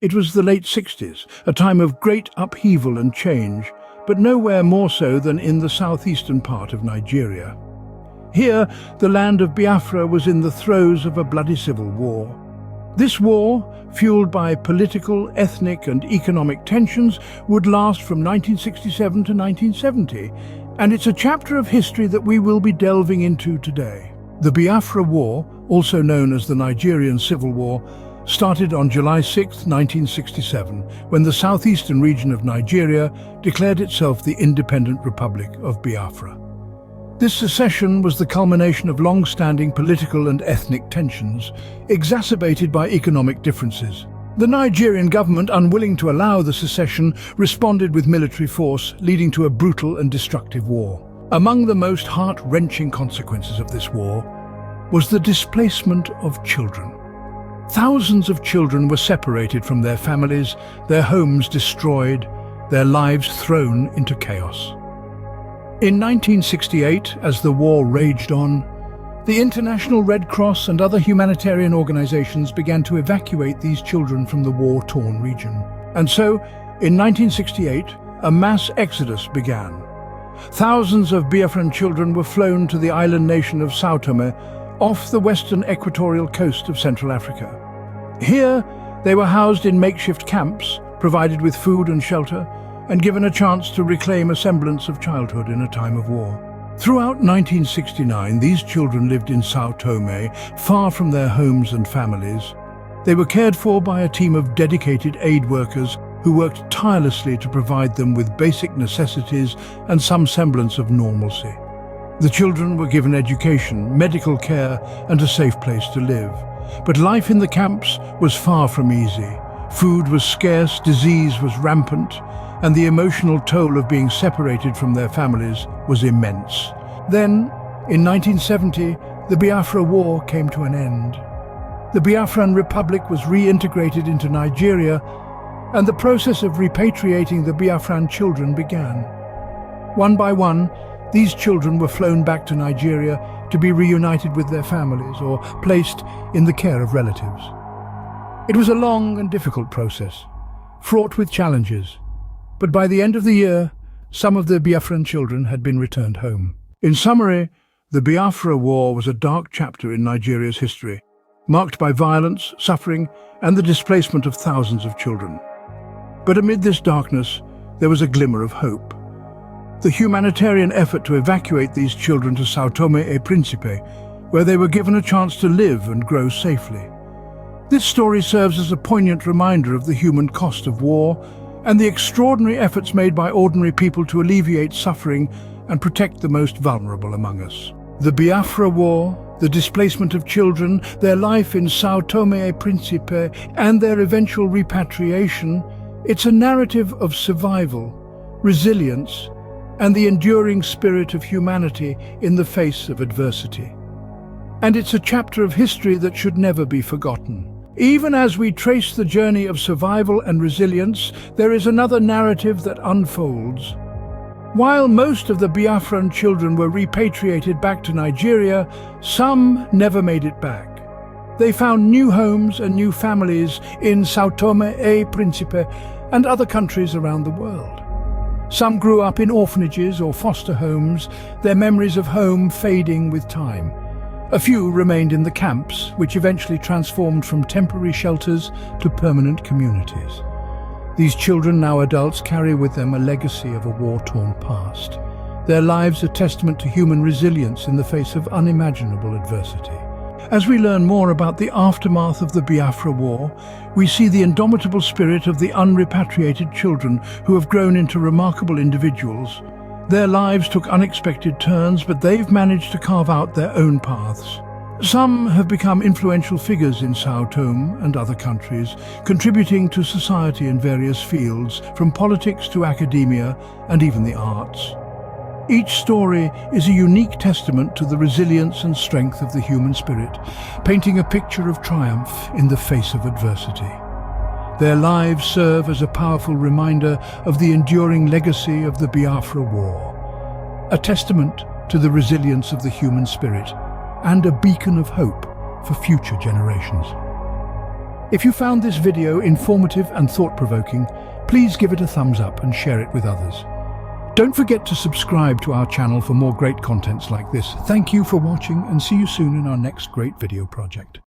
It was the late 60s, a time of great upheaval and change, but nowhere more so than in the southeastern part of Nigeria. Here, the land of Biafra was in the throes of a bloody civil war. This war, fueled by political, ethnic and economic tensions, would last from 1967 to 1970, and it's a chapter of history that we will be delving into today. The Biafra War, also known as the Nigerian Civil War, started on July 6, 1967, when the southeastern region of Nigeria declared itself the independent Republic of Biafra. This secession was the culmination of long-standing political and ethnic tensions, exacerbated by economic differences. The Nigerian government, unwilling to allow the secession, responded with military force, leading to a brutal and destructive war. Among the most heart-wrenching consequences of this war was the displacement of children. Thousands of children were separated from their families, their homes destroyed, their lives thrown into chaos. In 1968, as the war raged on, the International Red Cross and other humanitarian organizations began to evacuate these children from the war-torn region. And so, in 1968, a mass exodus began. Thousands of Biafran children were flown to the island nation of São Tomé, off the western equatorial coast of Central Africa. Here, they were housed in makeshift camps, provided with food and shelter, and given a chance to reclaim a semblance of childhood in a time of war. Throughout 1969, these children lived in São Tomé, far from their homes and families. They were cared for by a team of dedicated aid workers who worked tirelessly to provide them with basic necessities and some semblance of normalcy. The children were given education, medical care, and a safe place to live. But life in the camps was far from easy. Food was scarce, disease was rampant, and the emotional toll of being separated from their families was immense. Then, in 1970, the Biafra War came to an end. The Biafran Republic was reintegrated into Nigeria, and the process of repatriating the Biafran children began. One by one, these children were flown back to Nigeria to be reunited with their families or placed in the care of relatives. It was a long and difficult process, fraught with challenges. But by the end of the year, some of the Biafran children had been returned home. In summary, the Biafra War was a dark chapter in Nigeria's history, marked by violence, suffering, and the displacement of thousands of children. But amid this darkness, there was a glimmer of hope. The humanitarian effort to evacuate these children to São Tomé e Príncipe, where they were given a chance to live and grow safely. This story serves as a poignant reminder of the human cost of war and the extraordinary efforts made by ordinary people to alleviate suffering and protect the most vulnerable among us. The Biafra War, the displacement of children, their life in São Tomé e Príncipe, and their eventual repatriation, it's a narrative of survival, resilience, and the enduring spirit of humanity in the face of adversity. And it's a chapter of history that should never be forgotten. Even as we trace the journey of survival and resilience, there is another narrative that unfolds. While most of the Biafran children were repatriated back to Nigeria, some never made it back. They found new homes and new families in São Tomé e Príncipe and other countries around the world. Some grew up in orphanages or foster homes, their memories of home fading with time. A few remained in the camps, which eventually transformed from temporary shelters to permanent communities. These children, now adults, carry with them a legacy of a war-torn past. Their lives a testament to human resilience in the face of unimaginable adversity. As we learn more about the aftermath of the Biafra War, we see the indomitable spirit of the unrepatriated children who have grown into remarkable individuals. Their lives took unexpected turns, but they've managed to carve out their own paths. Some have become influential figures in São Tomé and other countries, contributing to society in various fields, from politics to academia and even the arts. Each story is a unique testament to the resilience and strength of the human spirit, painting a picture of triumph in the face of adversity. Their lives serve as a powerful reminder of the enduring legacy of the Biafra War, a testament to the resilience of the human spirit and a beacon of hope for future generations. If you found this video informative and thought-provoking, please give it a thumbs up and share it with others. Don't forget to subscribe to our channel for more great contents like this. Thank you for watching and see you soon in our next great video project.